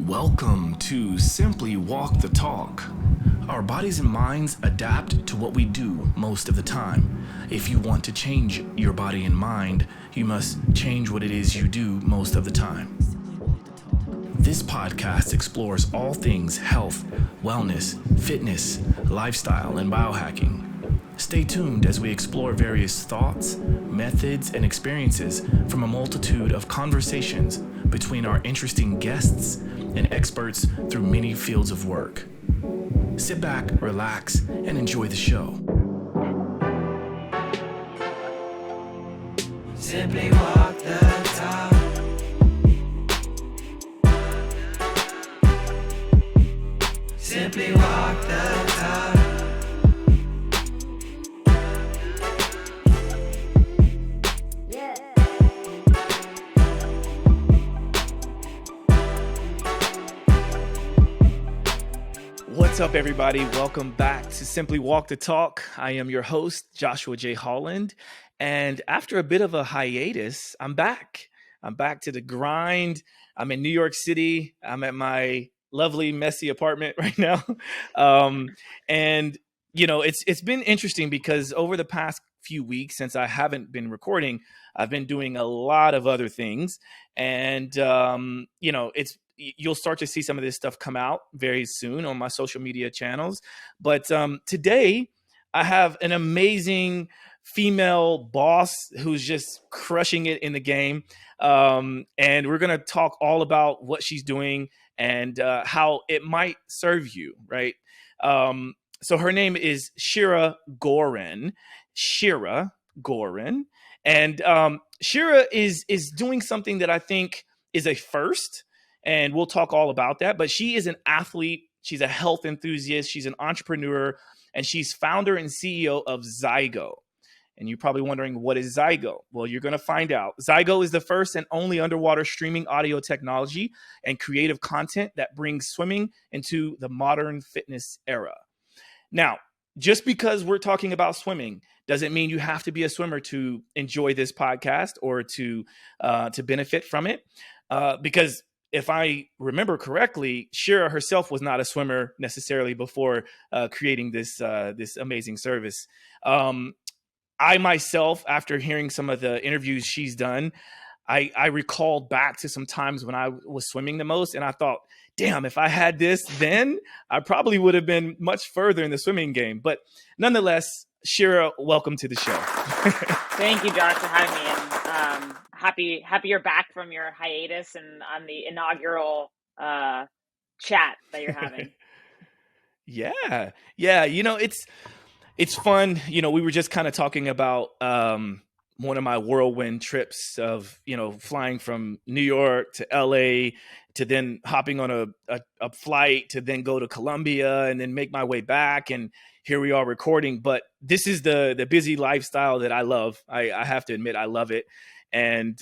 Welcome to Simply Walk the Talk. Our bodies and minds adapt to what we do most of the time. If you want to change your body and mind, you must change what it is you do most of the time. This podcast explores all things health, wellness, fitness, lifestyle, and biohacking. Stay tuned as we explore various thoughts, methods, and experiences from a multitude of conversations between our interesting guests and experts through many fields of work. Sit back, relax, and enjoy the show. Simply walk the talk. Simply walk the talk. What's up, everybody? Welcome back to Simply Walk the Talk. I am your host, JoshuaJHolland. And after a bit of a hiatus, I'm back. I'm back to the grind. I'm in New York City. I'm at my lovely, messy apartment right now. And, you know, it's been interesting because over the past few weeks since I haven't been recording, I've been doing a lot of other things. And, you know, you'll start to see some of this stuff come out very soon on my social media channels. But today I have an amazing female boss who's just crushing it in the game. And we're going to talk all about what she's doing and how it might serve you, right? So her name is Sheera Goren. Sheera Goren. And Shira is doing something that I think is a first. And we'll talk all about that. But she is an athlete. She's a health enthusiast. She's an entrepreneur. And she's founder and CEO of Zygo. And you're probably wondering, what is Zygo? Well, you're going to find out. Zygo is the first and only underwater streaming audio technology and creative content that brings swimming into the modern fitness era. Now, just because we're talking about swimming doesn't mean you have to be a swimmer to enjoy this podcast or to benefit from it. Because if I remember correctly, Shira herself was not a swimmer necessarily before creating this amazing service. I myself, after hearing some of the interviews she's done, I recalled back to some times when I was swimming the most, and I thought, damn, if I had this then, I probably would have been much further in the swimming game. But nonetheless, Shira, welcome to the show. Thank you, Josh, for having me. And happy you're back from your hiatus and on the inaugural chat that you're having. Yeah. You know, it's fun. You know, we were just kind of talking about one of my whirlwind trips of, you know, flying from New York to LA to then hopping on a flight to then go to Colombia and then make my way back. And here we are recording. But this is the busy lifestyle that I love. I have to admit, I love it. And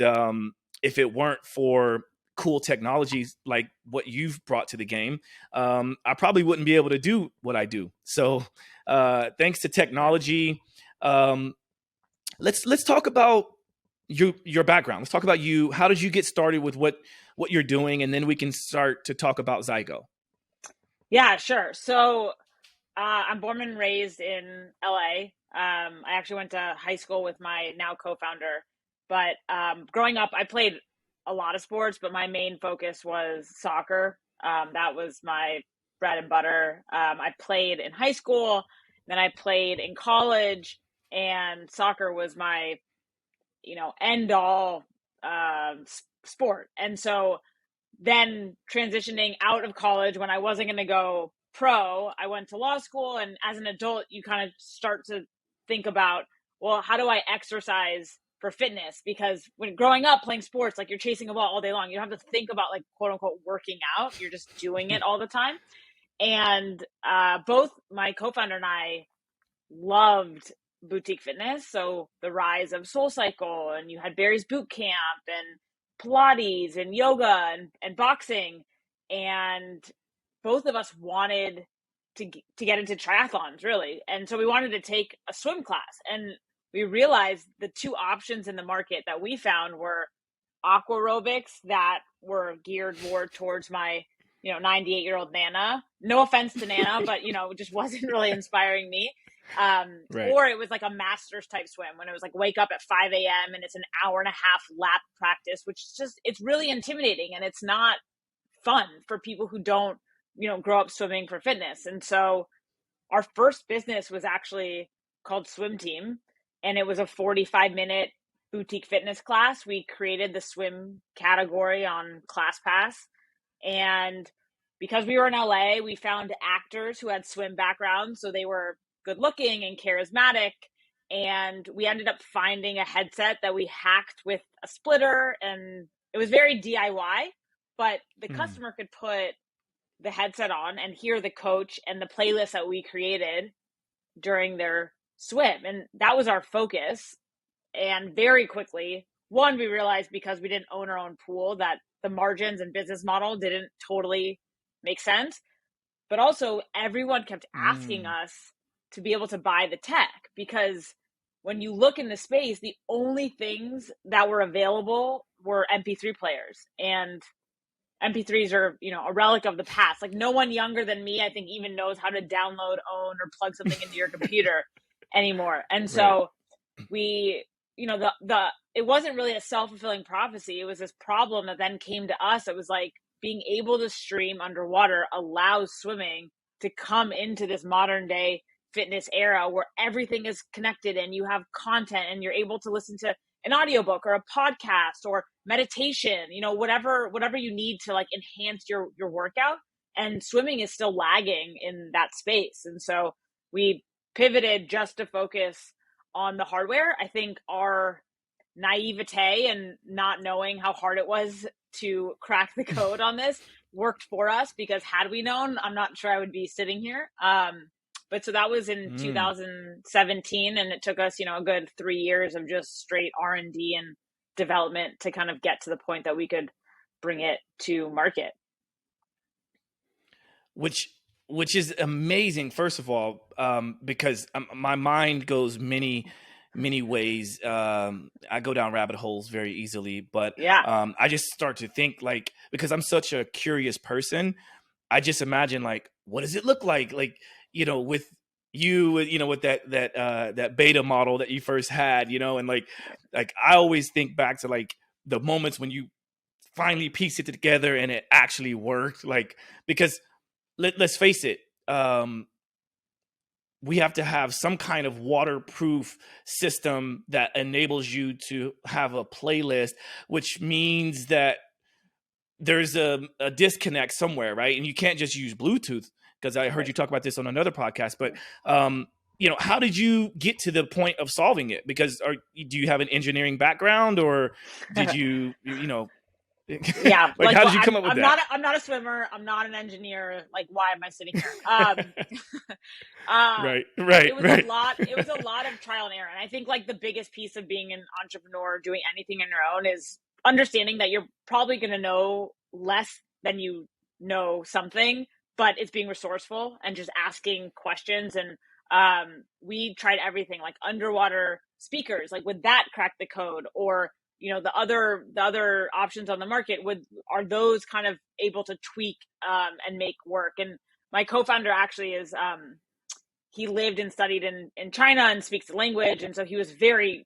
if it weren't for cool technologies like what you've brought to the game, I probably wouldn't be able to do what I do. So thanks to technology, let's talk about your background. Let's talk about you. How did you get started with what you're doing? And then we can start to talk about Zygo. Yeah, sure. So I'm born and raised in LA. I actually went to high school with my now co-founder. But growing up, I played a lot of sports, but my main focus was soccer. That was my bread and butter. I played in high school, then I played in college, and soccer was my, end all sport. And so then transitioning out of college when I wasn't going to go pro, I went to law school. And as an adult, you kind of start to think about, well, how do I exercise for fitness? Because when growing up playing sports, like you're chasing a ball all day long, you don't have to think about like quote unquote working out. You're just doing it all the time. And both my co-founder and I loved boutique fitness. So the rise of SoulCycle, and you had Barry's Boot Camp and Pilates and yoga and boxing. And both of us wanted to get into triathlons, really. And so we wanted to take a swim class. And we realized the two options in the market that we found were aquarobics that were geared more towards my, 98-year-old Nana. No offense to Nana, but, it just wasn't really inspiring me. Right. Or it was like a master's type swim when it was like wake up at 5 a.m. and it's an hour and a half lap practice, which is just, it's really intimidating and it's not fun for people who don't, grow up swimming for fitness. And so our first business was actually called Swim Team, and it was a 45-minute boutique fitness class. We created the swim category on ClassPass. And because we were in LA, we found actors who had swim backgrounds. So they were good looking and charismatic. And we ended up finding a headset that we hacked with a splitter. And it was very DIY, but the customer could put the headset on and hear the coach and the playlist that we created during their swim. And that was our focus. And very quickly, one, we realized because we didn't own our own pool that the margins and business model didn't totally make sense. But also everyone kept asking us to be able to buy the tech, because when you look in the space, the only things that were available were MP3 players, and MP3s are, a relic of the past. Like no one younger than me, I think, even knows how to download, own, or plug something into your computer anymore. And so we, it wasn't really a self-fulfilling prophecy. It was this problem that then came to us. It was like being able to stream underwater allows swimming to come into this modern day fitness era where everything is connected and you have content and you're able to listen to an audiobook or a podcast or meditation, whatever you need to like enhance your workout. And swimming is still lagging in that space. And so we pivoted just to focus on the hardware. I think our naivete and not knowing how hard it was to crack the code on this worked for us, because had we known, I'm not sure I would be sitting here. But so that was in 2017, and it took us, a good 3 years of just straight R&D and development to kind of get to the point that we could bring it to market. Which is amazing, first of all, because my mind goes many ways. I go down rabbit holes very easily, but I just start to think, like, because I'm such a curious person, I just imagine, like, what does it look like? Like, with you, with that beta model that you first had, and like I always think back to like the moments when you finally piece it together and it actually worked. Like, because let's face it, we have to have some kind of waterproof system that enables you to have a playlist, which means that there's a disconnect somewhere, right? And you can't just use Bluetooth, because I heard you talk about this on another podcast. But how did you get to the point of solving it? Because do you have an engineering background, or did you Yeah, like how did you come up with that? I'm not a swimmer. I'm not an engineer. Like, why am I sitting here? Right. It was a lot of trial and error. And I think like the biggest piece of being an entrepreneur, doing anything on your own, is understanding that you're probably going to know less than you know something, but it's being resourceful and just asking questions. And we tried everything, like underwater speakers, like would that crack the code? Or the other options on the market, are those kind of able to tweak and make work? And my co-founder actually is he lived and studied in China and speaks the language, and so he was very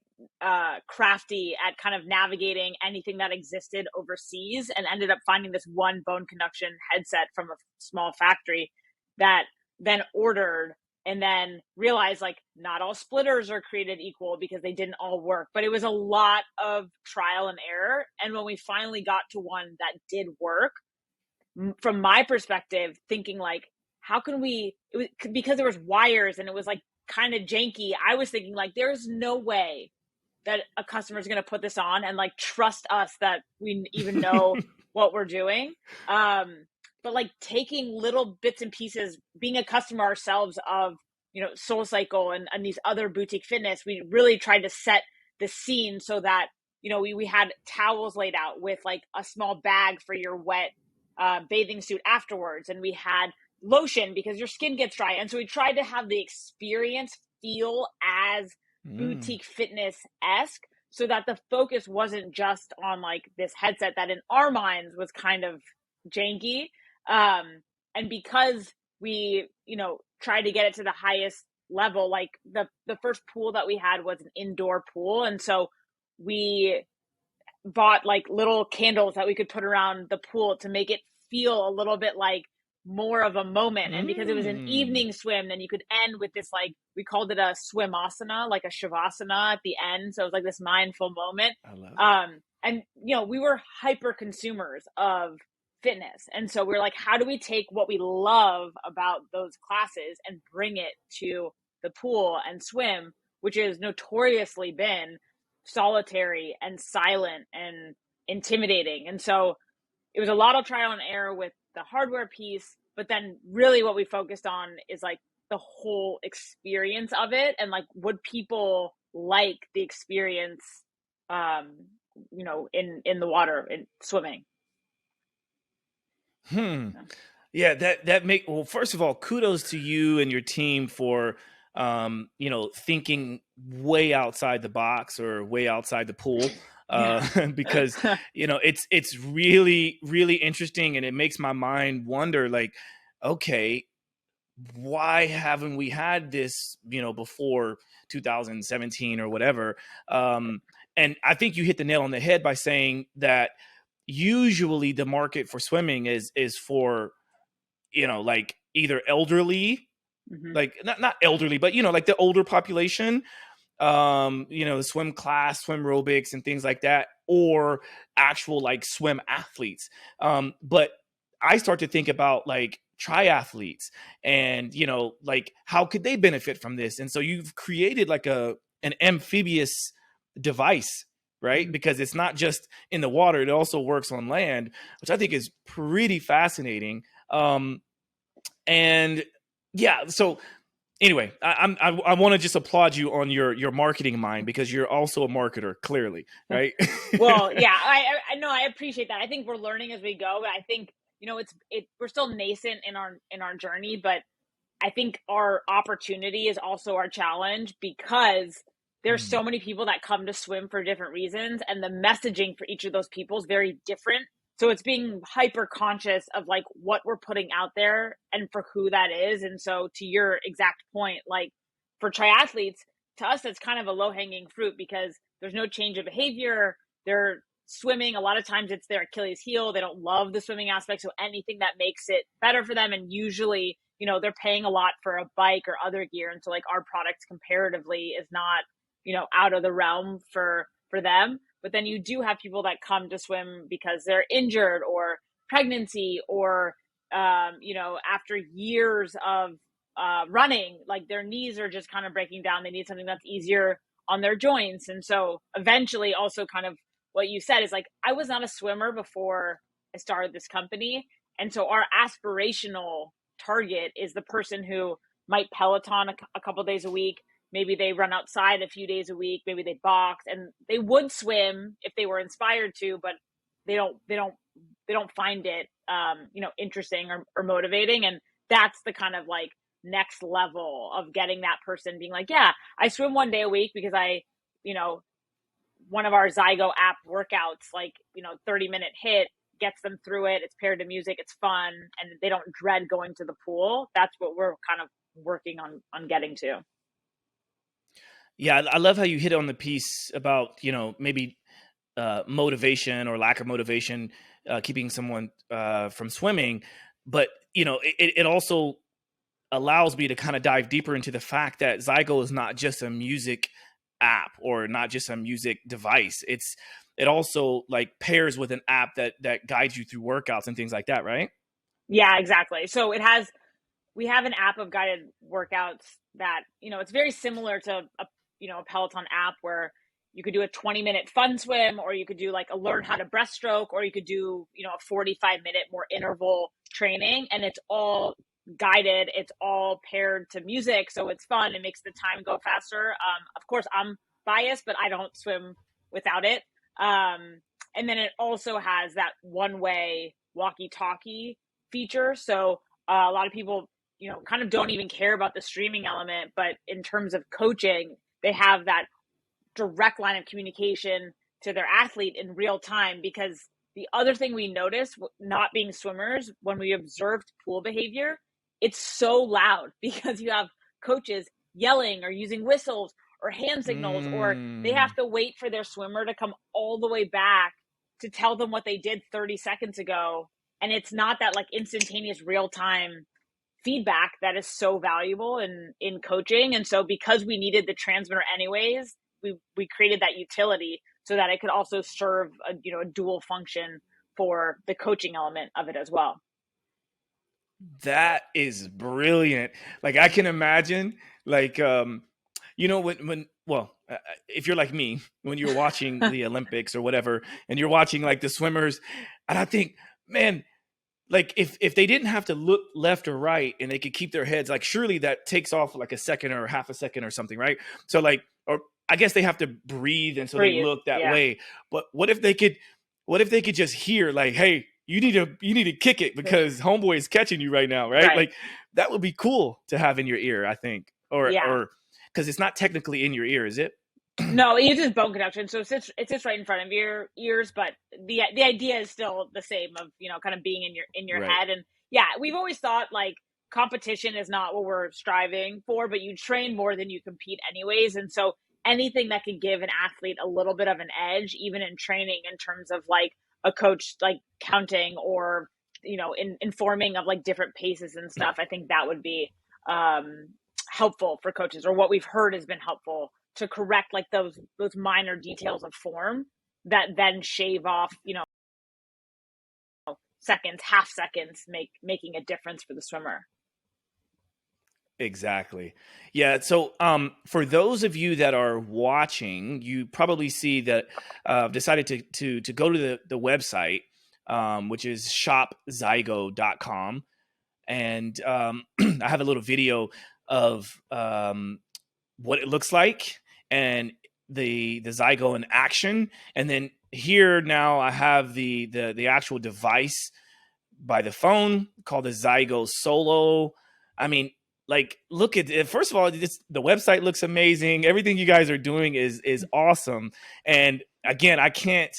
crafty at kind of navigating anything that existed overseas, and ended up finding this one bone conduction headset from a small factory that then ordered, and then realized like not all splitters are created equal because they didn't all work. But it was a lot of trial and error. And when we finally got to one that did work, from my perspective, thinking like, how can because there was wires and it was like kind of janky, I was thinking like, there's no way that a customer is going to put this on and like trust us that we even know what we're doing. But like taking little bits and pieces, being a customer ourselves of, SoulCycle and these other boutique fitness, we really tried to set the scene so that, we had towels laid out with like a small bag for your wet bathing suit afterwards. And we had lotion because your skin gets dry. And so we tried to have the experience feel as boutique fitness-esque, so that the focus wasn't just on like this headset that in our minds was kind of janky. And because we, tried to get it to the highest level, like the first pool that we had was an indoor pool. And so we bought like little candles that we could put around the pool to make it feel a little bit like more of a moment. And because it was an evening swim, then you could end with this, like, we called it a swimasana, like a shavasana at the end. So it was like this mindful moment. I love it. And, we were hyper consumers of fitness. And so we're like, how do we take what we love about those classes and bring it to the pool and swim, which has notoriously been solitary and silent and intimidating. And so it was a lot of trial and error with the hardware piece, but then really what we focused on is like the whole experience of it, and like, would people like the experience, in the water and swimming. Yeah, well, first of all, kudos to you and your team for thinking way outside the box or way outside the pool. Because it's really, really interesting, and it makes my mind wonder, like, okay, why haven't we had this before 2017 or whatever? And I think you hit the nail on the head by saying that usually the market for swimming is for like either elderly, like not elderly, but like the older population, the swim class, swim aerobics and things like that, or actual like swim athletes. But I start to think about like triathletes and, like, how could they benefit from this? And so you've created like an amphibious device, right? Because it's not just in the water, it also works on land, which I think is pretty fascinating. And yeah, so anyway, I want to just applaud you on your marketing mind, because you're also a marketer, clearly, right? Well, yeah, I know, I appreciate that. I think we're learning as we go, but I think we're still nascent in our journey, but I think our opportunity is also our challenge, because there's so many people that come to swim for different reasons, and the messaging for each of those people is very different. So it's being hyper conscious of like what we're putting out there and for who that is. And so to your exact point, like for triathletes, to us, that's kind of a low hanging fruit, because there's no change of behavior. They're swimming. A lot of times it's their Achilles heel. They don't love the swimming aspect. So anything that makes it better for them. And usually, they're paying a lot for a bike or other gear. And so like our product comparatively is not, out of the realm for them. But then you do have people that come to swim because they're injured or pregnancy, or, after years of running, like their knees are just kind of breaking down. They need something that's easier on their joints. And so eventually also kind of what you said is like, I was not a swimmer before I started this company. And so our aspirational target is the person who might Peloton a couple days a week. Maybe they run outside a few days a week. Maybe they box, and they would swim if they were inspired to, but they don't find it, interesting or motivating. And that's the kind of like next level of getting that person being like, yeah, I swim 1 day a week because one of our Zygo app workouts, like, 30-minute hit gets them through it. It's paired to music. It's fun. And they don't dread going to the pool. That's what we're kind of working on getting to. Yeah, I love how you hit on the piece about, maybe motivation or lack of motivation, keeping someone from swimming. But, it also allows me to kind of dive deeper into the fact that Zygo is not just a music app or not just a music device. It also like pairs with an app that guides you through workouts and things like that, right? Yeah, exactly. So we have an app of guided workouts that, it's very similar to a Peloton app, where you could do a 20-minute fun swim, or you could do like a learn how to breaststroke, or you could do, a 45-minute more interval training, and it's all guided. It's all paired to music. So it's fun. It makes the time go faster. Of course I'm biased, but I don't swim without it. And then it also has that one-way walkie-talkie feature. So a lot of people, kind of don't even care about the streaming element, but in terms of coaching, they have that direct line of communication to their athlete in real time, because The other thing we noticed, not being swimmers, when we observed pool behavior, it's so loud because you have coaches yelling or using whistles or hand signals, or they have to wait for their swimmer to come all the way back to tell them what they did 30 seconds ago. And it's not that like instantaneous real-time feedback that is so valuable in coaching. And so because we needed the transmitter anyways, we created that utility so that it could also serve a dual function for the coaching element of it as well. That is brilliant. Like I can imagine, like when if you're like me, when you're watching the Olympics or whatever, and you're watching like the swimmers, and I think, man, like if they didn't have to look left or right and they could keep their heads, like surely that takes off like a second or half a second or something, right? So like, or I guess they have to breathe, and so they look that way. But what if they could just hear like, hey, you need to kick it because homeboy is catching you right now, right? Like that would be cool to have in your ear, I think, or because it's not technically in your ear, is it? No, it uses bone conduction, so it sits right in front of your ears. But the idea is still the same of kind of being in your head. And we've always thought like competition is not what we're striving for, but you train more than you compete anyways. And so anything that can give an athlete a little bit of an edge, even in training, in terms of like a coach like counting or informing of like different paces and stuff, I think that would be helpful for coaches, or what we've heard has been helpful to correct like those minor details of form that then shave off seconds, half seconds, making a difference for the swimmer. Exactly. Yeah. So for those of you that are watching, you probably see that decided to go to the website, which is shopzygo.com. And I have a little video of what it looks like and the Zygo in action. And then here now I have the actual device by the phone called the Zygo Solo. I mean, like, look at it. First of all, the website looks amazing. Everything you guys are doing is awesome. And again, I can't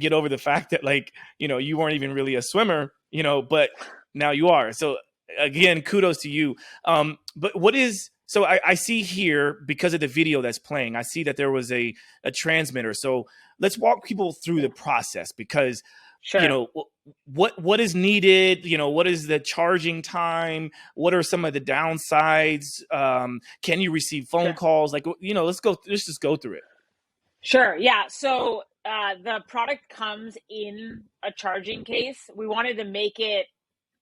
get over the fact that like, you weren't even really a swimmer, but now you are. So again, kudos to you. But so I see here, because of the video that's playing, I see that there was a transmitter. So let's walk people through the process, because what is needed, what is the charging time, what are some of the downsides, can you receive phone calls, like, let's just go through it. Sure. Yeah. So the product comes in a charging case. We wanted to make it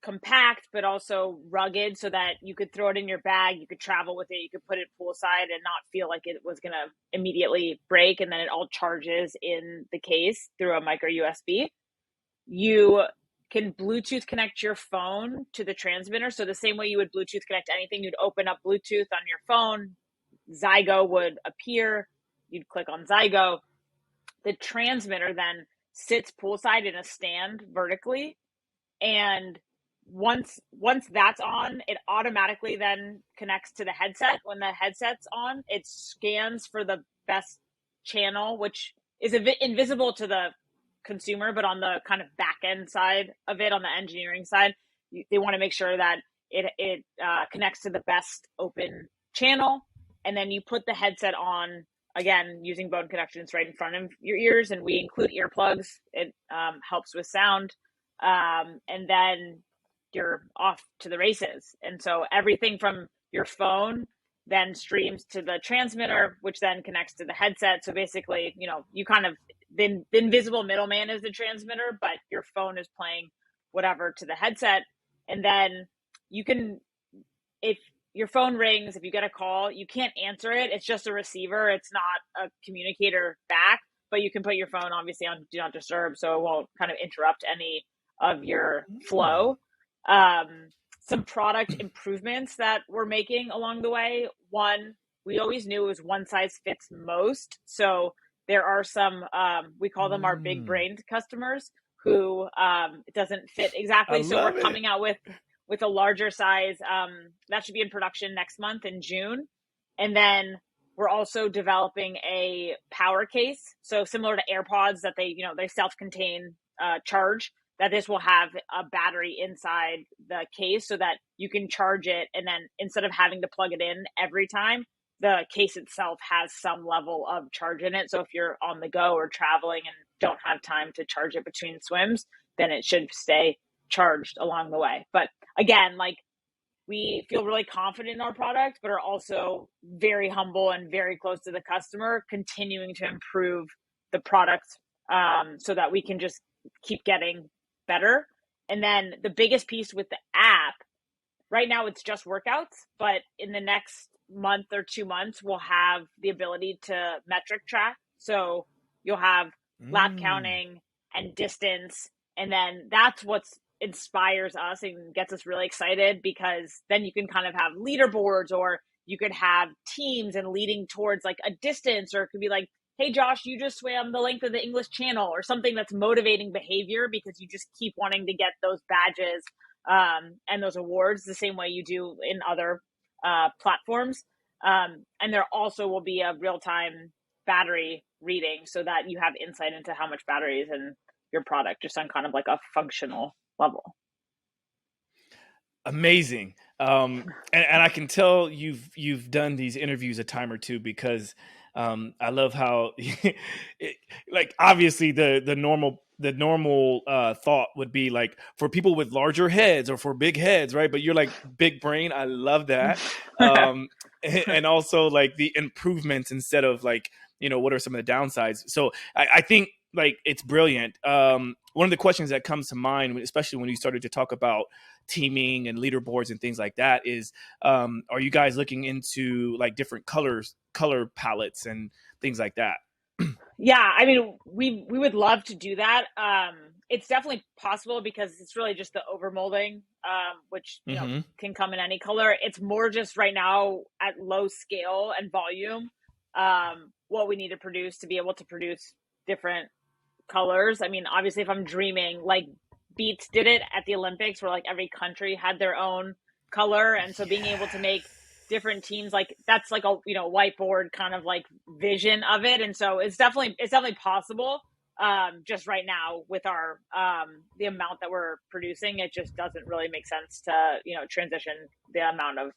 compact but also rugged so that you could throw it in your bag, you could travel with it, you could put it poolside and not feel like it was going to immediately break, and then it all charges in the case through a micro USB. You can Bluetooth connect your phone to the transmitter. So the same way you would Bluetooth connect anything, you'd open up Bluetooth on your phone, Zygo would appear, you'd click on Zygo. The transmitter then sits poolside in a stand vertically, and once that's on, it automatically then connects to the headset. When the headset's on, it scans for the best channel, which is invisible to the consumer, but on the kind of back end side of it, on the engineering side, they want to make sure that it connects to the best open channel. And then you put the headset on, again, using bone connections right in front of your ears, and we include earplugs. It helps with sound. And then you're off to the races. And so everything from your phone then streams to the transmitter, which then connects to the headset. So basically, you kind of, the invisible middleman is the transmitter, but your phone is playing whatever to the headset. And then you can, if your phone rings, if you get a call, you can't answer it. It's just a receiver. It's not a communicator back, but you can put your phone obviously on Do Not Disturb, so it won't kind of interrupt any of your flow. Some product improvements that we're making along the way. One, we always knew it was one size fits most. So there are some, we call them our big brained customers who it doesn't fit exactly. So we're coming out with a larger size. That should be in production next month in June. And then we're also developing a power case. So similar to AirPods that they self-contain charge, that this will have a battery inside the case so that you can charge it. And then instead of having to plug it in every time, the case itself has some level of charge in it. So if you're on the go or traveling and don't have time to charge it between swims, then it should stay charged along the way. But again, like, we feel really confident in our product, but are also very humble and very close to the customer, continuing to improve the product so that we can just keep getting better. And then the biggest piece with the app, right now it's just workouts, but in the next month or 2 months, we'll have the ability to metric track. So you'll have lap counting and distance. And then that's what's inspires us and gets us really excited, because then you can kind of have leaderboards, or you could have teams and leading towards like a distance, or it could be like, hey Josh, you just swam the length of the English Channel, or something that's motivating behavior, because you just keep wanting to get those badges and those awards the same way you do in other platforms. And there also will be a real-time battery reading so that you have insight into how much battery is in your product, just on kind of like a functional level. Amazing. And I can tell you've done these interviews a time or two, because I love how like, obviously the normal thought would be like for people with larger heads or for big heads, right? But you're like big brain. I love that. And also like the improvements instead of like, what are some of the downsides? So I think like it's brilliant. One of the questions that comes to mind, especially when you started to talk about teaming and leaderboards and things like that, is are you guys looking into like different color palettes and things like that? Yeah, I mean, we would love to do that. It's definitely possible, because it's really just the overmolding, which can come in any color. It's more just right now at low scale and volume, what we need to produce to be able to produce different colors. I mean, obviously, if I'm dreaming, like Beats did it at the Olympics, where like every country had their own color, and so being able to make different teams, like that's like a whiteboard kind of like vision of it. And so it's definitely possible. Just right now with our the amount that we're producing, it just doesn't really make sense to transition the amount of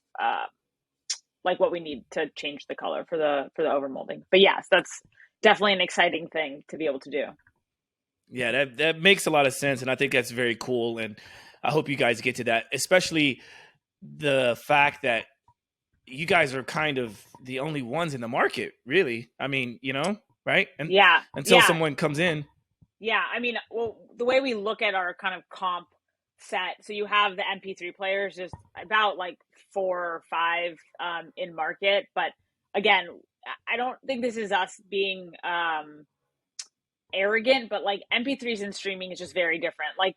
like what we need to change the color for the overmolding. But yes, that's definitely an exciting thing to be able to do. Yeah, that makes a lot of sense, and I think that's very cool, and I hope you guys get to that, especially the fact that you guys are kind of the only ones in the market, really. I mean, right? And until someone comes in. Yeah, I mean, well, the way we look at our kind of comp set, so you have the MP3 players, just about like 4 or 5 in market. But again, I don't think this is us being arrogant, but like MP3s and streaming is just very different. Like,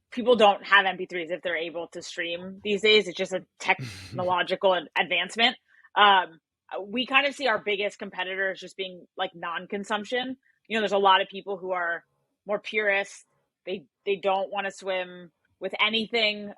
people don't have MP3s if they're able to stream these days. It's just a technological advancement. We kind of see our biggest competitors just being like non-consumption. There's a lot of people who are more purists. They don't want to swim with anything.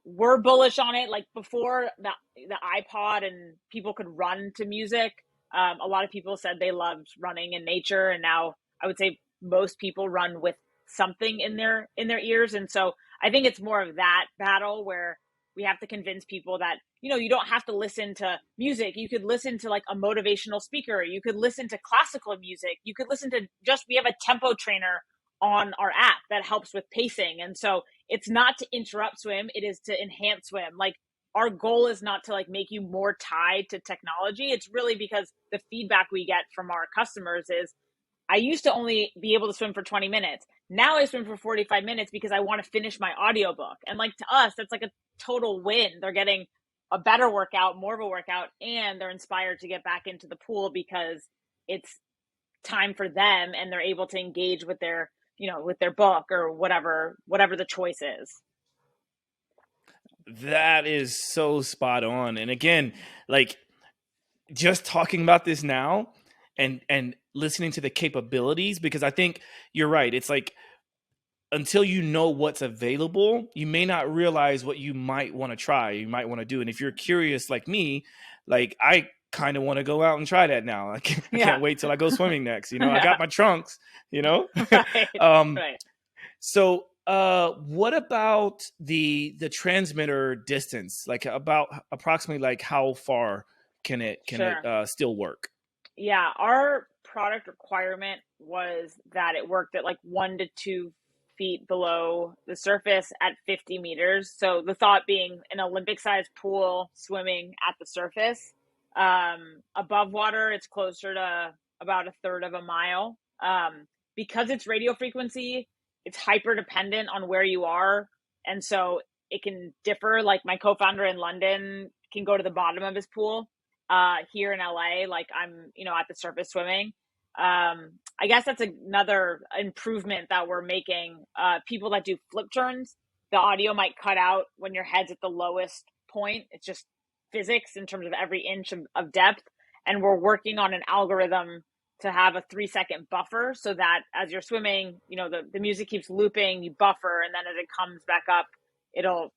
We're bullish on it. Like, before the iPod and people could run to music, a lot of people said they loved running in nature, and now I would say most people run with something in their ears. And so I think it's more of that battle where we have to convince people that you don't have to listen to music. You could listen to like a motivational speaker. You could listen to classical music. You could listen to we have a tempo trainer on our app that helps with pacing. And so it's not to interrupt swim, it is to enhance swim. Like, our goal is not to like make you more tied to technology. It's really because the feedback we get from our customers is, I used to only be able to swim for 20 minutes. Now I swim for 45 minutes because I want to finish my audiobook. And like, to us, that's like a total win. They're getting a better workout, more of a workout, and they're inspired to get back into the pool because it's time for them, and they're able to engage with their, with their book or whatever the choice is. That is so spot on. And again, like, just talking about this now and listening to the capabilities, because I think you're right. It's like, until you know what's available, you may not realize what you might want to try, you might want to do. And if you're curious like me, like, I kind of want to go out and try that now. I can't wait till I go swimming next. I got my trunks, Right. Right. So, what about the transmitter distance? Like about approximately like how far can it Sure. still work? Yeah, our product requirement was that it worked at like 1 to 2 feet below the surface at 50 meters. So the thought being an Olympic sized pool swimming at the surface. Above water, it's closer to about a third of a mile. Because it's radio frequency, it's hyper dependent on where you are. And so it can differ. Like my co founder in London can go to the bottom of his pool. Here in LA, like I'm, at the surface swimming. I guess that's another improvement that we're making. People that do flip turns, the audio might cut out when your head's at the lowest point. It's just physics in terms of every inch of depth. And we're working on an algorithm to have a 3-second buffer so that as you're swimming, the music keeps looping, you buffer, and then as it comes back up, it'll,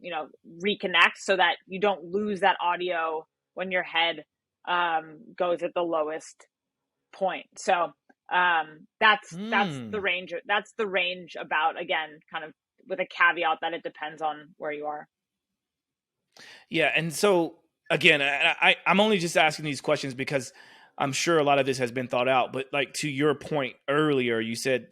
reconnect so that you don't lose that audio when your head goes at the lowest point. So that's the Hmm. range. That's the range about, again, kind of with a caveat that it depends on where you are. Yeah, and so again, I'm only just asking these questions because I'm sure a lot of this has been thought out. But like to your point earlier, you said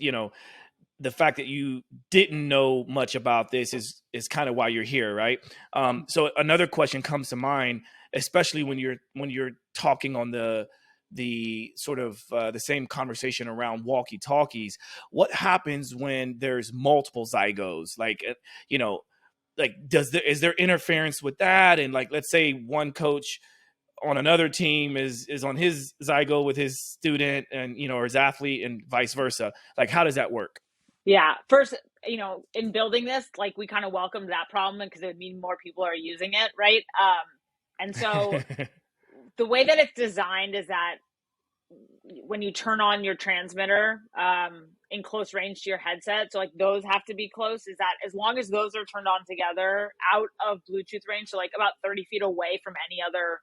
the fact that you didn't know much about this is kind of why you're here, right? So another question comes to mind, especially when you're talking on the sort of the same conversation around walkie-talkies. What happens when there's multiple Zygos? Like, like is there interference with that? And like, let's say one coach on another team is on his Zygo with his student and or his athlete and vice versa. Like, how does that work? Yeah. First, in building this, like we kind of welcomed that problem because it would mean more people are using it, right? And so the way that it's designed is that when you turn on your transmitter in close range to your headset, so like those have to be close, is that as long as those are turned on together out of Bluetooth range, so like about 30 feet away from any other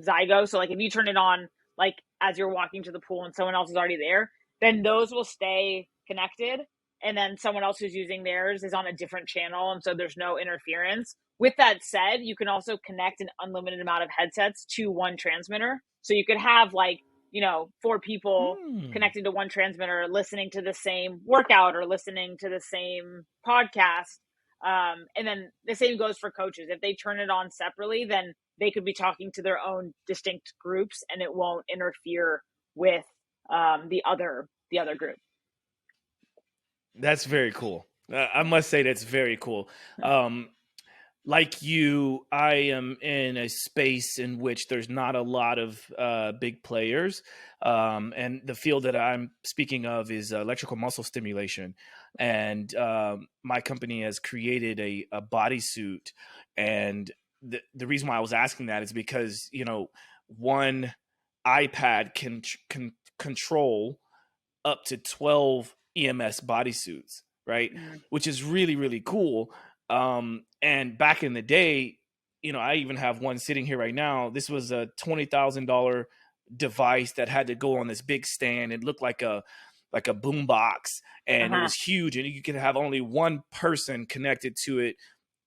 Zygo. So like if you turn it on like as you're walking to the pool and someone else is already there, then those will stay connected. And then someone else who's using theirs is on a different channel. And so there's no interference. With that said, you can also connect an unlimited amount of headsets to one transmitter. So you could have like, 4 people Hmm. connected to one transmitter listening to the same workout or listening to the same podcast. And then the same goes for coaches. If they turn it on separately, then they could be talking to their own distinct groups and it won't interfere with the other group. That's very cool. I must say that's very cool. Um, like you, I am in a space in which there's not a lot of big players. And the field that I'm speaking of is electrical muscle stimulation. And my company has created a bodysuit. And the reason why I was asking that is because, one iPad can control up to 12 EMS bodysuits, right? Mhm. Which is really, really cool. And back in the day, I even have one sitting here right now. This was a $20,000 device that had to go on this big stand. It looked like a boom box, and it Uh-huh. was huge. And you could have only one person connected to it,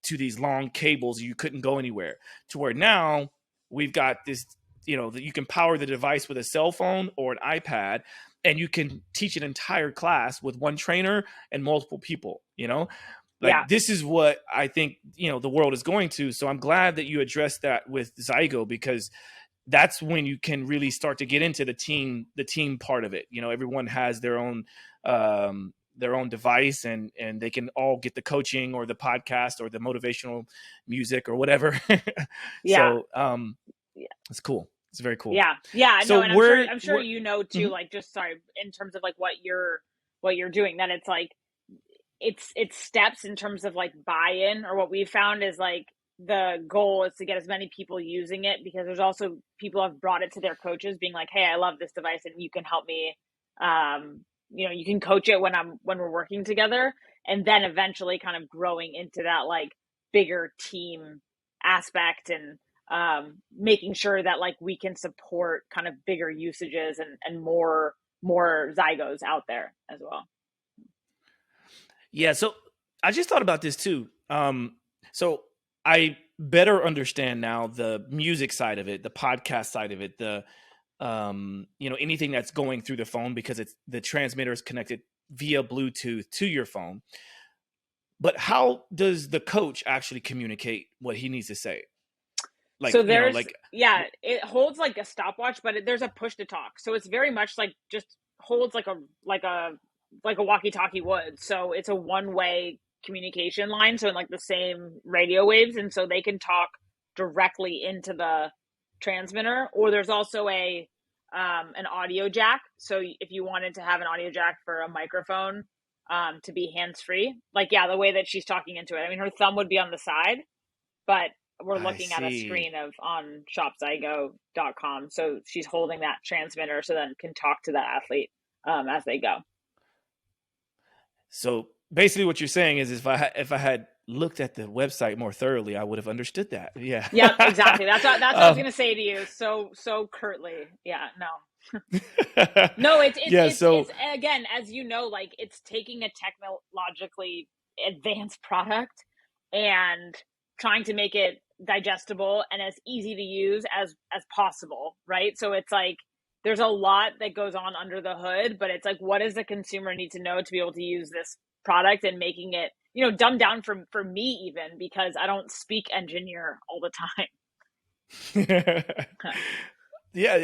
to these long cables. You couldn't go anywhere. To where now we've got this, that you can power the device with a cell phone or an iPad, and you can teach an entire class with one trainer and multiple people. Yeah. Like, this is what I think the world is going to. So I'm glad that you addressed that with Zygo, because that's when you can really start to get into the team part of it. Everyone has their own device, and they can all get the coaching or the podcast or the motivational music or whatever. Yeah. So it's cool. It's very cool. Yeah. Yeah. So No, and I'm sure we're I'm sure we're too, mhm. like just sorry, in terms of like what you're doing, that it's like it's steps in terms of like buy-in, or what we've found is like the goal is to get as many people using it, because there's also people have brought it to their coaches being like, hey, I love this device and you can help me, you can coach it when we're working together, and then eventually kind of growing into that like bigger team aspect, and making sure that like we can support kind of bigger usages and more Zygos out there as well. Yeah, so I just thought about this too. So I better understand now the music side of it, the podcast side of it, the anything that's going through the phone, because it's the transmitter is connected via Bluetooth to your phone. But how does the coach actually communicate what he needs to say? So Like it holds like a stopwatch, but there's a push to talk. So it's very much like just holds like a walkie-talkie would. So it's a one-way communication line. So in like the same radio waves, and so they can talk directly into the transmitter. Or there's also an audio jack. So if you wanted to have an audio jack for a microphone, to be hands-free, like the way that she's talking into it. I mean, her thumb would be on the side, but we're I looking at a see. screen on shopzygo.com. So she's holding that transmitter so then can talk to that athlete as they go. So basically, what you're saying is, if I had looked at the website more thoroughly, I would have understood that. Yeah. Yep, exactly. That's what I was going to say to you. So curtly. Yeah, no. No, Yeah. So it's again, as you know, like it's taking a technologically advanced product and trying to make it digestible and as easy to use as possible, right? So it's like there's a lot that goes on under the hood, but it's like, what does the consumer need to know to be able to use this product, and making it dumbed down for me, even because I don't speak engineer all the time. yeah,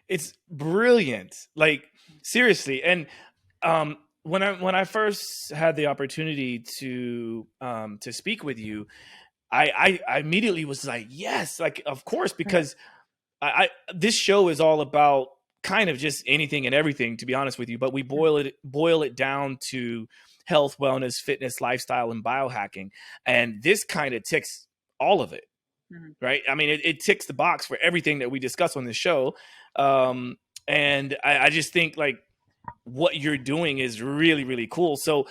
it's brilliant. Like, seriously. And when I first had the opportunity to speak with you, I immediately was like, yes, like, of course, because I this show is all about kind of just anything and everything, to be honest with you, but we boil it down to health, wellness, fitness, lifestyle, and biohacking. And this kind of ticks all of it. Mm-hmm. Right. I mean, it ticks the box for everything that we discuss on this show. And I just think, like, what you're doing is really, really cool. So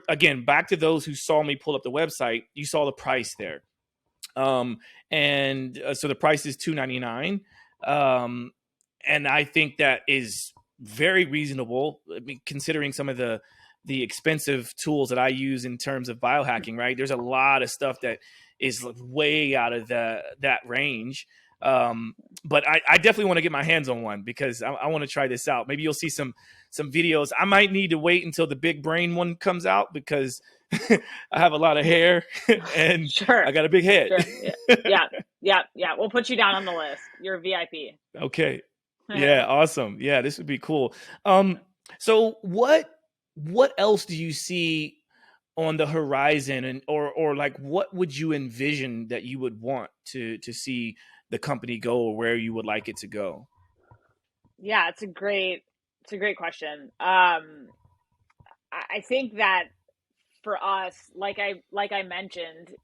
again, back to those who saw me pull up the website, you saw the price there. And so the price is $299. And I think that is very reasonable. I mean, considering some of the expensive tools that I use in terms of biohacking, right? There's a lot of stuff that is way out of that range. But I definitely want to get my hands on one, because I want to try this out. Maybe you'll see some videos. I might need to wait until the big brain one comes out, because I have a lot of hair and Sure. I got a big head. Sure. Yeah. We'll put you down on the list. You're a VIP. Okay. Yeah. Awesome. Yeah. This would be cool. So what else do you see on the horizon, and or like, what would you envision that you would want to see the company go, or where you would like it to go? Yeah, it's a great question. I think that for us, like I mentioned,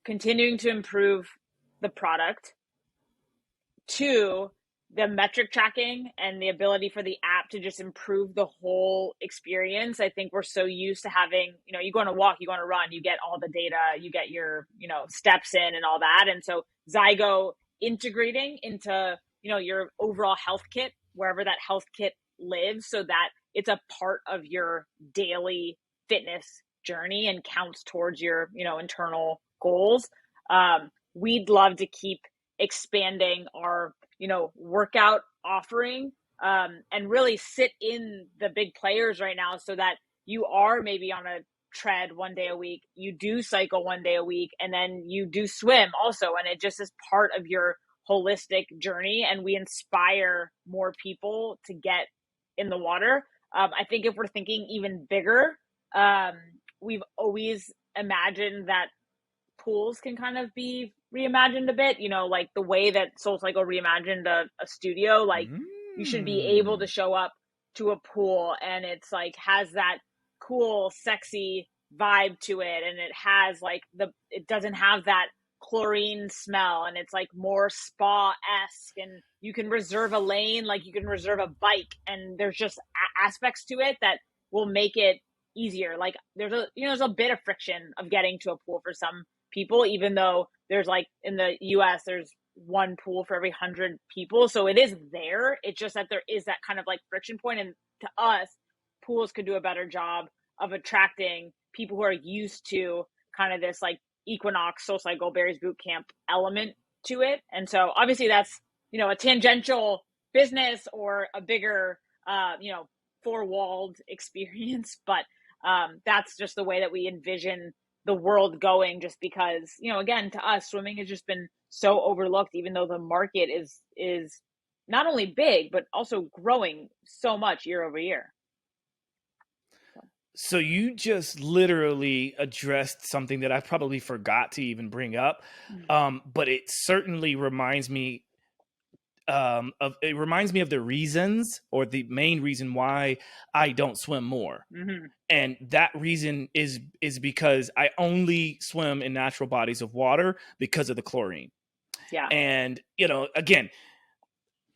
continuing to improve the product, to the metric tracking and the ability for the app to just improve the whole experience. I think we're so used to having, you go on a walk, you go on a run, you get all the data, you get your, steps in and all that. And so Zygo integrating into, your overall health kit, wherever that health kit lives, so that it's a part of your daily fitness journey and counts towards your, internal goals. We'd love to keep expanding our, workout offering, and really sit in the big players right now, so that you are maybe on a tread one day a week, you do cycle one day a week, and then you do swim also. And it just is part of your holistic journey. And we inspire more people to get in the water. I think if we're thinking even bigger, we've always imagined that pools can kind of be reimagined a bit, like the way that SoulCycle reimagined a studio. Like, you should be able to show up to a pool and it's like has that cool, sexy vibe to it, and it has like it doesn't have that chlorine smell, and it's like more spa-esque, and you can reserve a lane, like you can reserve a bike, and there's just aspects to it that will make it easier. Like there's a bit of friction of getting to a pool for some people, even though there's like in the US there's one pool for every 100 people, so it is there. It's just that there is that kind of like friction point, and to us, pools could do a better job of attracting people who are used to kind of this like Equinox, SoulCycle, Barry's Boot Camp element to it. And so obviously that's, a tangential business or a bigger, four-walled experience, but that's just the way that we envision the world going, just because, again, to us, swimming has just been so overlooked, even though the market is not only big, but also growing so much year over year. So you just literally addressed something that I probably forgot to even bring up, but it certainly reminds me of the reasons, or the main reason why I don't swim more. Mm-hmm. And that reason is because I only swim in natural bodies of water because of the chlorine. Yeah. And, again,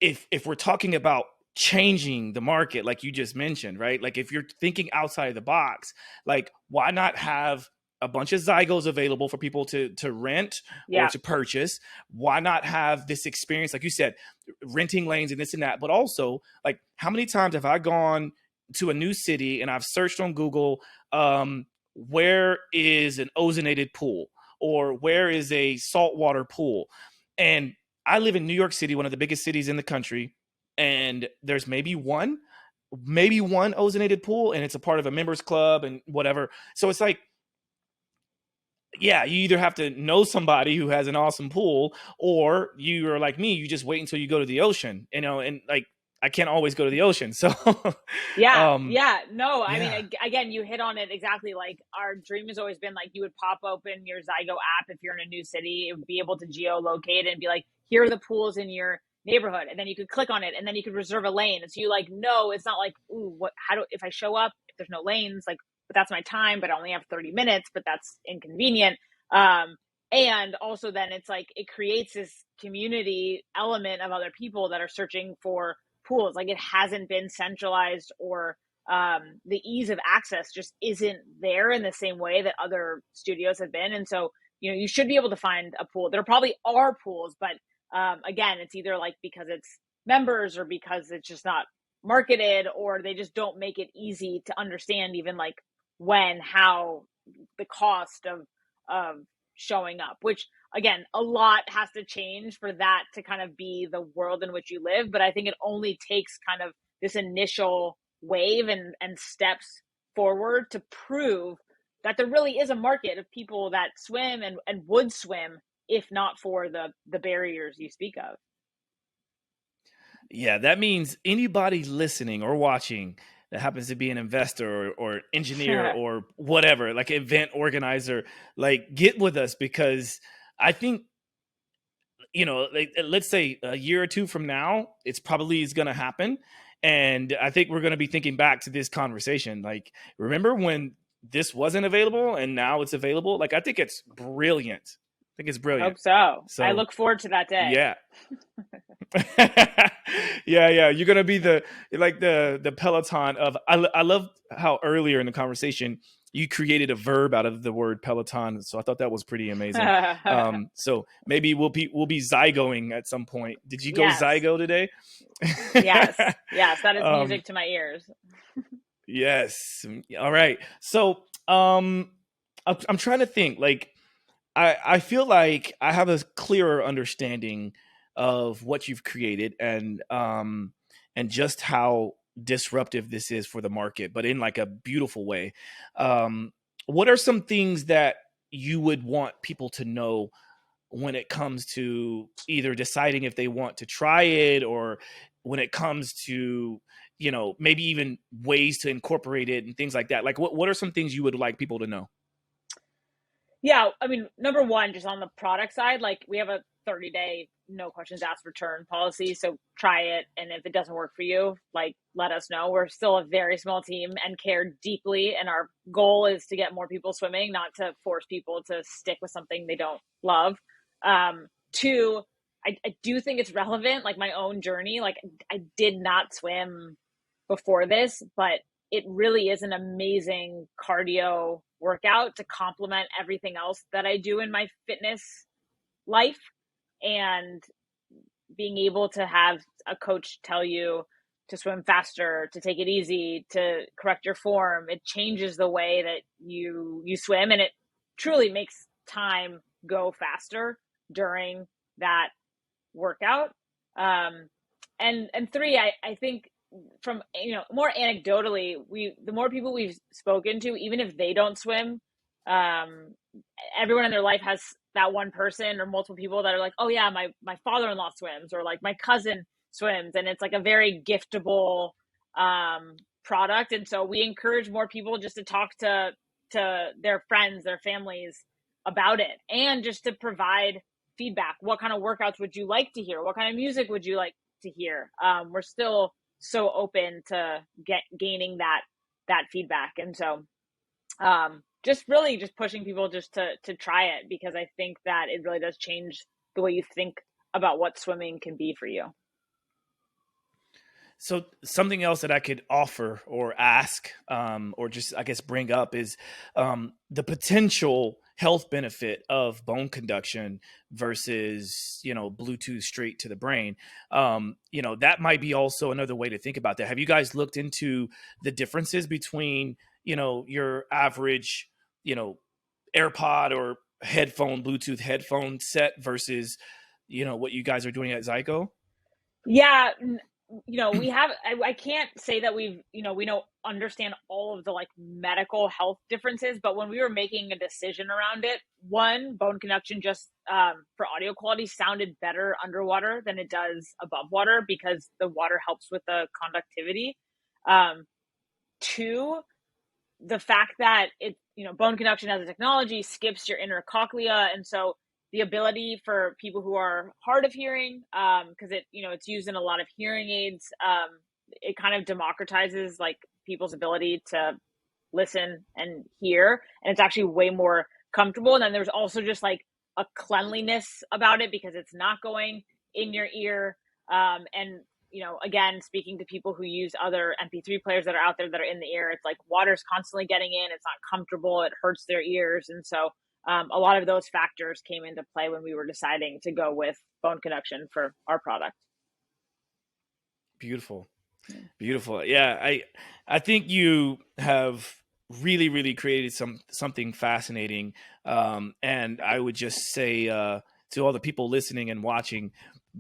if we're talking about changing the market, like you just mentioned, right? Like if you're thinking outside of the box, like why not have a bunch of Zygos available for people to rent or to purchase? Why not have this experience, like you said, renting lanes and this and that? But also, like, how many times have I gone to a new city and I've searched on Google, where is an ozonated pool, or where is a saltwater pool? And I live in New York City, one of the biggest cities in the country, and there's maybe one ozonated pool, and it's a part of a members club and whatever. So it's like, yeah, you either have to know somebody who has an awesome pool, or you are like me, you just wait until you go to the ocean, and like, I can't always go to the ocean. So I mean, again, you hit on it exactly. Like, our dream has always been like, you would pop open your Zygo app if you're in a new city, it would be able to geolocate and be like, here are the pools in your neighborhood, and then you could click on it and then you could reserve a lane. And so you like, no, it's not like, ooh, if I show up, if there's no lanes, like, but that's my time, but I only have 30 minutes, but that's inconvenient. And also then it's like, it creates this community element of other people that are searching for pools. Like, it hasn't been centralized, or the ease of access just isn't there in the same way that other studios have been. And so, you should be able to find a pool. There probably are pools, but again, it's either like because it's members, or because it's just not marketed, or they just don't make it easy to understand even like how the cost of showing up, which again, a lot has to change for that to kind of be the world in which you live. But I think it only takes kind of this initial wave and steps forward to prove that there really is a market of people that swim and would swim if not for the barriers you speak of. Yeah, that means anybody listening or watching that happens to be an investor or engineer or whatever, like event organizer, like, get with us, because I think, like, let's say a year or two from now, it's probably is going to happen. And I think we're going to be thinking back to this conversation. Like, remember when this wasn't available and now it's available? Like, I think it's brilliant. I think it's brilliant. I hope so. I look forward to that day. Yeah. yeah. You're gonna be the Peloton of. I love how earlier in the conversation you created a verb out of the word Peloton, so I thought that was pretty amazing. So maybe we'll be Zygoing at some point. Did you go Zygo today? yes, that is music to my ears. Yes. All right. So I'm trying to think. Like, I feel like I have a clearer understanding of what you've created, and just how disruptive this is for the market, but in like a beautiful way. What are some things that you would want people to know when it comes to either deciding if they want to try it, or when it comes to, maybe even ways to incorporate it and things like that? Like, what are some things you would like people to know? Yeah, I mean, number one, just on the product side, like, we have a 30-day no questions asked return policy. So try it, and if it doesn't work for you, like, let us know. We're still a very small team and care deeply, and our goal is to get more people swimming, not to force people to stick with something they don't love. Two, I do think it's relevant, like my own journey. Like, I did not swim before this, but it really is an amazing cardio workout to complement everything else that I do in my fitness life. And being able to have a coach tell you swim faster, to take it easy, to correct your form. It changes the way that you swim, and it truly makes time go faster during that workout. And three, I think from, more anecdotally, the more people we've spoken to, even if they don't swim, everyone in their life has that one person or multiple people that are like, oh yeah, my father-in-law swims, or like my cousin swims, and it's like a very giftable product. And so we encourage more people just to talk to their friends, their families about it, and just to provide feedback. What kind of workouts would you like to hear? What kind of music would you like to hear? We're still so open to gaining that feedback. And so just really just pushing people just to try it, because I think that it really does change the way you think about what swimming can be for you. So something else that I could offer or ask, or just, I guess, bring up is the potential health benefit of bone conduction versus, Bluetooth straight to the brain. That might be also another way to think about that. Have you guys looked into the differences between, your average, AirPod or Bluetooth headphone set versus, what you guys are doing at Zygo? Yeah. We have, I can't say that we don't understand all of the like medical health differences, but when we were making a decision around it, one, bone conduction just for audio quality sounded better underwater than it does above water, because the water helps with the conductivity. Two, the fact that bone conduction as a technology skips your inner cochlea. And so the ability for people who are hard of hearing, because it's used in a lot of hearing aids, it kind of democratizes like people's ability to listen and hear, and it's actually way more comfortable. And then there's also just like a cleanliness about it, because it's not going in your ear. And again, speaking to people who use other MP3 players that are out there that are in the ear, it's like water's constantly getting in, it's not comfortable, it hurts their ears. And so a lot of those factors came into play when we were deciding to go with bone conduction for our product. Beautiful. Beautiful. Yeah. I think you have really, really created something fascinating. And I would just say to all the people listening and watching,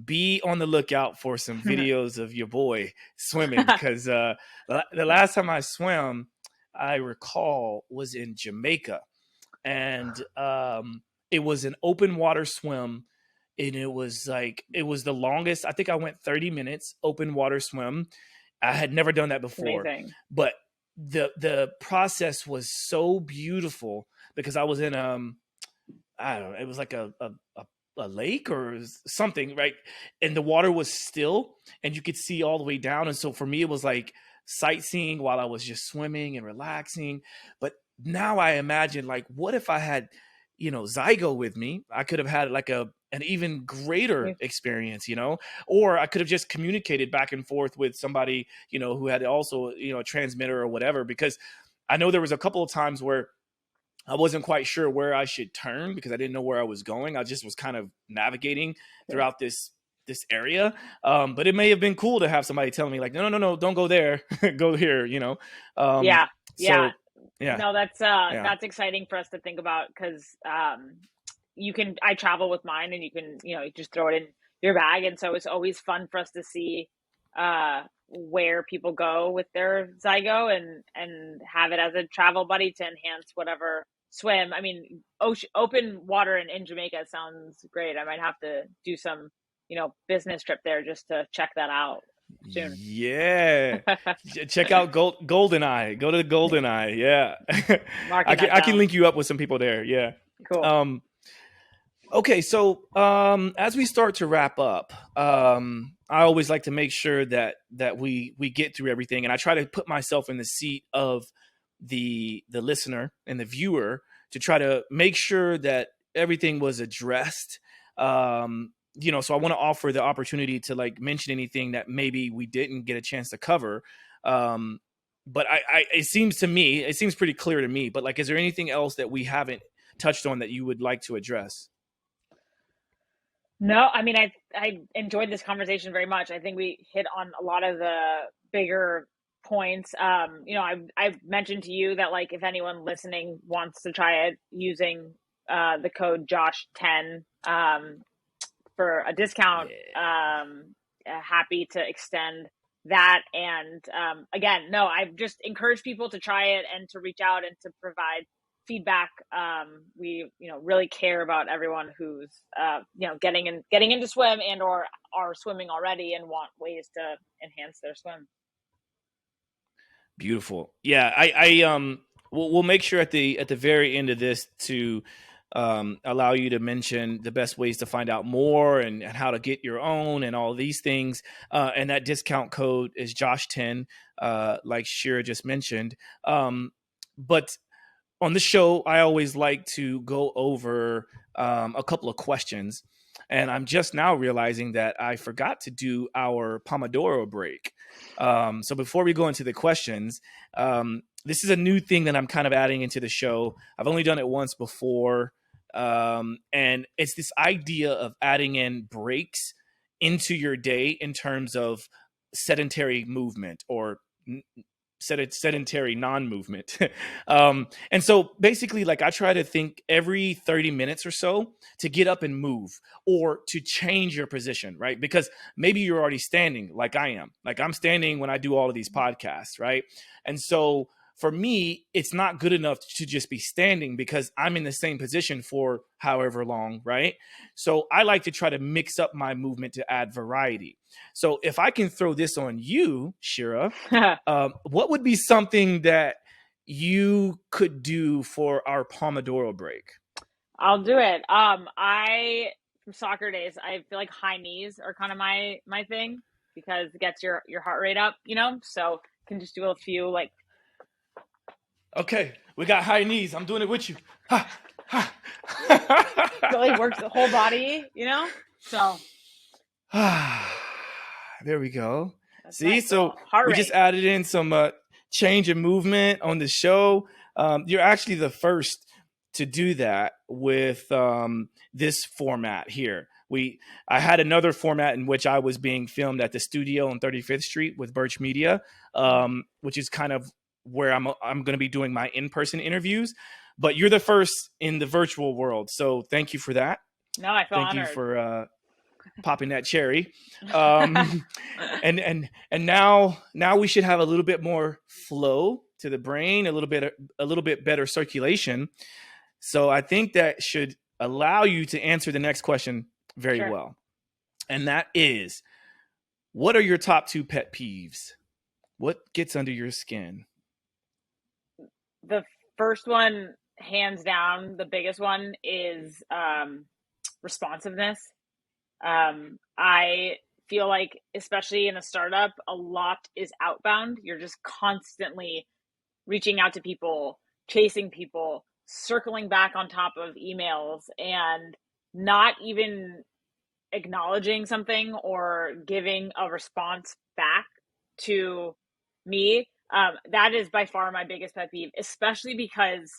be on the lookout for some videos of your boy swimming, because the last time I swam, I recall, was in Jamaica. And it was an open water swim, and it was the longest. I think I went 30 minutes open water swim. I had never done that before. Amazing. But the process was so beautiful, because I was in I don't know, it was like a lake or something, right? And the water was still, and you could see all the way down. And so for me, it was like sightseeing while I was just swimming and relaxing. But now I imagine, like, what if I had, Zygo with me? I could have had like an even greater experience, or I could have just communicated back and forth with somebody, who had also, a transmitter or whatever, because I know there was a couple of times where I wasn't quite sure where I should turn, because I didn't know where I was going. I just was kind of navigating throughout this area. But it may have been cool to have somebody tell me like, no, don't go there, go here, Yeah. So, yeah. No, that's exciting for us to think about, because I travel with mine, and you can, just throw it in your bag. And so it's always fun for us to see where people go with their Zygo, and have it as a travel buddy to enhance whatever swim. I mean, open water in Jamaica sounds great. I might have to do some, business trip there just to check that out soon. Yeah. Check out Golden Eye. Go to Golden Eye. Yeah. I can link you up with some people there. Yeah. Cool. Okay. So, as we start to wrap up, I always like to make sure that we get through everything, and I try to put myself in the seat of the listener and the viewer to try to make sure that everything was addressed. So I want to offer the opportunity to like mention anything that maybe we didn't get a chance to cover. But it seems pretty clear to me, but like, is there anything else that we haven't touched on that you would like to address? No, I mean, I enjoyed this conversation very much. I think we hit on a lot of the bigger points. I've mentioned to you that like if anyone listening wants to try it using the code Josh10 for a discount, happy to extend that. And again, no, I've just encouraged people to try it and to reach out and to provide feedback. We really care about everyone who's getting into swim and or are swimming already and want ways to enhance their swim. Beautiful. Yeah, we'll make sure at the very end of this to allow you to mention the best ways to find out more and how to get your own and all these things. And that discount code is Josh10, like Shira just mentioned. But on the show, I always like to go over a couple of questions. And I'm just now realizing that I forgot to do our Pomodoro break. So before we go into the questions, this is a new thing that I'm kind of adding into the show. I've only done it once before. And it's this idea of adding in breaks into your day in terms of sedentary movement or sedentary non-movement. And so basically, like, I try to think every 30 minutes or so to get up and move or to change your position, right? Because maybe you're already standing like I am. Like, I'm standing when I do all of these podcasts, right? And so for me, it's not good enough to just be standing because I'm in the same position for however long, right? So I like to try to mix up my movement to add variety. So if I can throw this on you, Shira, what would be something that you could do for our Pomodoro break? I'll do it. From soccer days, I feel like high knees are kind of my thing because it gets your heart rate up, so can just do a few like. Okay, we got high knees. I'm doing it with you. Really works the whole body, So there we go. See, nice. so heart we rate. just added in some change in movement on the show. You're actually the first to do that with this format here. I had another format in which I was being filmed at the studio on 35th Street with Birch Media, which is kind of where I'm going to be doing my in-person interviews, but you're the first in the virtual world. So thank you for that. No, I feel honored. Thank you for popping that cherry. And now we should have a little bit more flow to the brain, a little bit better circulation. So I think that should allow you to answer the next question very well. And that is, what are your top 2 pet peeves? What gets under your skin? The first one, hands down, the biggest one is responsiveness. I feel like, especially in a startup, a lot is outbound. You're just constantly reaching out to people, chasing people, circling back on top of emails, and not even acknowledging something or giving a response back to me. That is by far my biggest pet peeve, especially because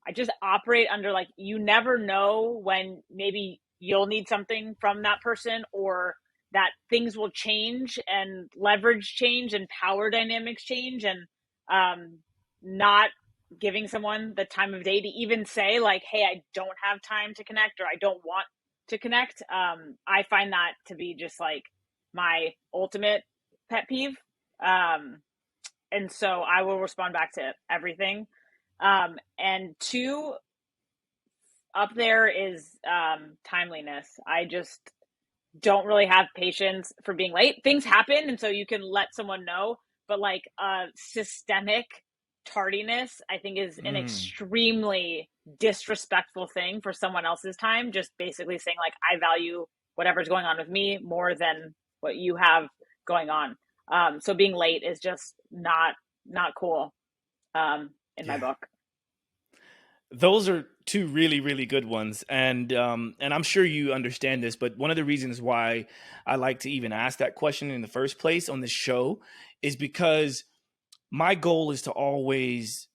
I just operate under like, you never know when maybe you'll need something from that person or that things will change and leverage change and power dynamics change, and not giving someone the time of day to even say like, hey, I don't have time to connect or I don't want to connect. I find that to be just like my ultimate pet peeve. And so I will respond back to everything. And 2, up there is timeliness. I just don't really have patience for being late. Things happen, and so you can let someone know, but like systemic tardiness, I think, is an extremely disrespectful thing for someone else's time. Just basically saying like, I value whatever's going on with me more than what you have going on. So being late is just not cool in my book. Those are 2 really, really good ones. And I'm sure you understand this, but one of the reasons why I like to even ask that question in the first place on this show is because my goal is to always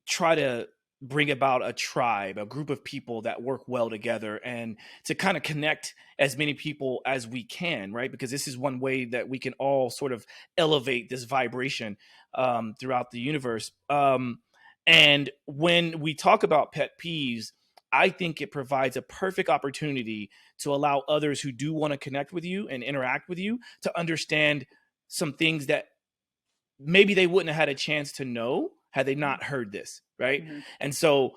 try to bring about a tribe, a group of people that work well together, and to kind of connect as many people as we can, right? Because this is one way that we can all sort of elevate this vibration throughout the universe. And when we talk about pet peeves, I think it provides a perfect opportunity to allow others who do want to connect with you and interact with you to understand some things that maybe they wouldn't have had a chance to know had they not heard this, right? Mm-hmm. And so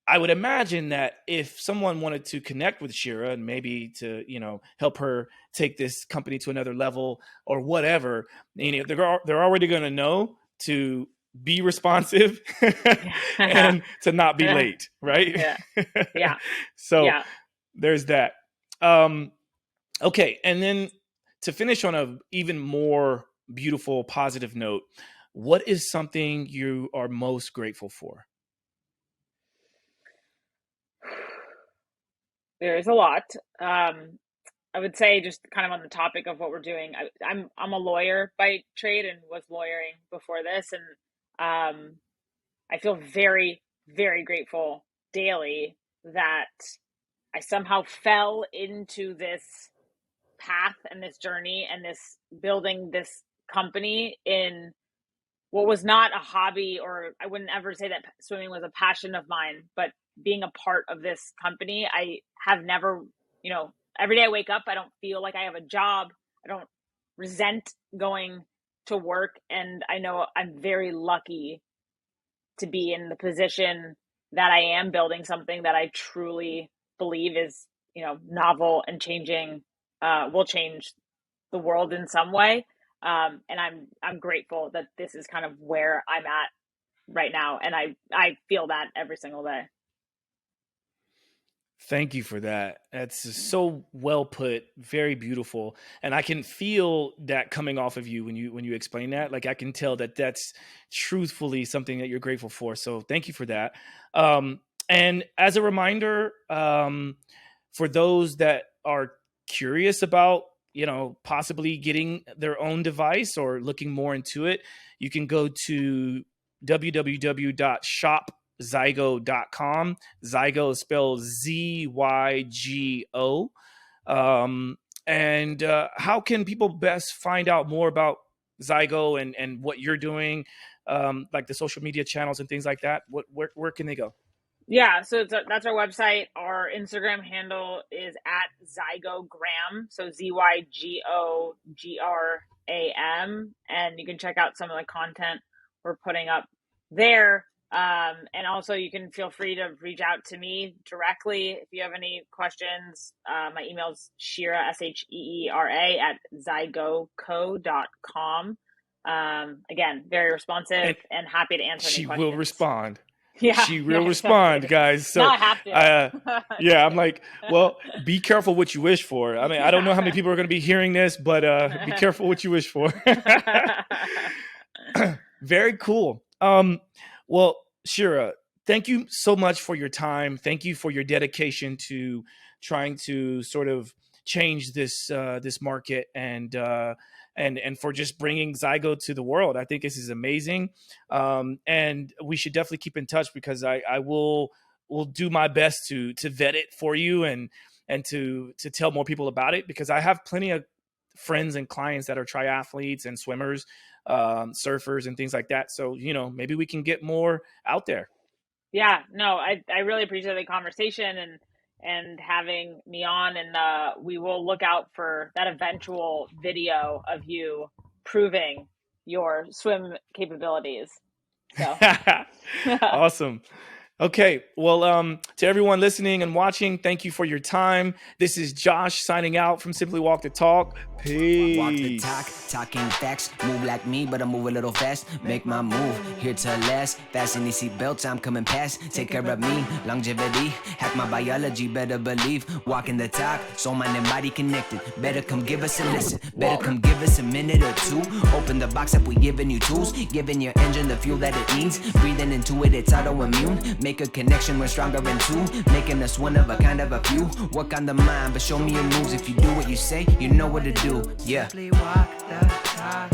I would imagine that if someone wanted to connect with Sheera and maybe to, help her take this company to another level or whatever, they're already going to know to be responsive and to not be late, right? Yeah. So there's that. Okay. And then to finish on a even more beautiful, positive note, what is something you are most grateful for? There is a lot. I would say, just kind of on the topic of what we're doing, I'm a lawyer by trade and was lawyering before this, and I feel very, very grateful daily that I somehow fell into this path and this journey and this building this company in what was not a hobby, or I wouldn't ever say that swimming was a passion of mine, but being a part of this company, I have never, every day I wake up, I don't feel like I have a job. I don't resent going to work. And I know I'm very lucky to be in the position that I am, building something that I truly believe is, novel and changing, will change the world in some way. And I'm grateful that this is kind of where I'm at right now. And I feel that every single day. Thank you for that. That's so well put, very beautiful. And I can feel that coming off of you when you explain that. Like, I can tell that that's truthfully something that you're grateful for. So thank you for that. And as a reminder, for those that are curious about, possibly getting their own device or looking more into it, you can go to www.shopzygo.com. Zygo is spelled Zygo. And how can people best find out more about Zygo and what you're doing, like the social media channels and things like that? Where can they go? Yeah, so that's our website. Our Instagram handle is @ZygoGram, so ZYGOGRAM, and you can check out some of the content we're putting up there. And also you can feel free to reach out to me directly if you have any questions. My email is Sheera, SHEERA @zygoco.com. Again, very responsive and happy to answer any questions. She will respond. Yeah, she will respond, guys. So now I have to. Yeah, I'm like, well, be careful what you wish for. I mean, I don't know how many people are going to be hearing this, but be careful what you wish for. Very cool. Well, Sheera, thank you so much for your time. Thank you for your dedication to trying to sort of change this market and for just bringing Zygo to the world. I think this is amazing. And we should definitely keep in touch, because I will do my best to vet it for you and to tell more people about it, because I have plenty of friends and clients that are triathletes and swimmers, surfers and things like that. So, maybe we can get more out there. Yeah, no, I really appreciate the conversation and having me on, and we will look out for that eventual video of you proving your swim capabilities. So. Awesome. Okay. Well, to everyone listening and watching, thank you for your time. This is Josh signing out from Simply Walk the Talk. Peace. Walk the talk, talking facts. Move like me, but I move a little fast. Make my move, here to last. Fasten these seatbelts, I'm coming past. Take care of me, longevity. Hack my biology, better believe. Walking the talk, soul, mind, and body connected. Better come give us a listen. Better come give us a minute or two. Open the box up, we giving you tools. Giving your engine the fuel that it needs. Breathing into it, it's autoimmune. Make a connection, we're stronger in two. Making us one of a kind of a few. Work on the mind, but show me your moves. If you do what you say, you know what to do. Yeah. Simply walk the talk.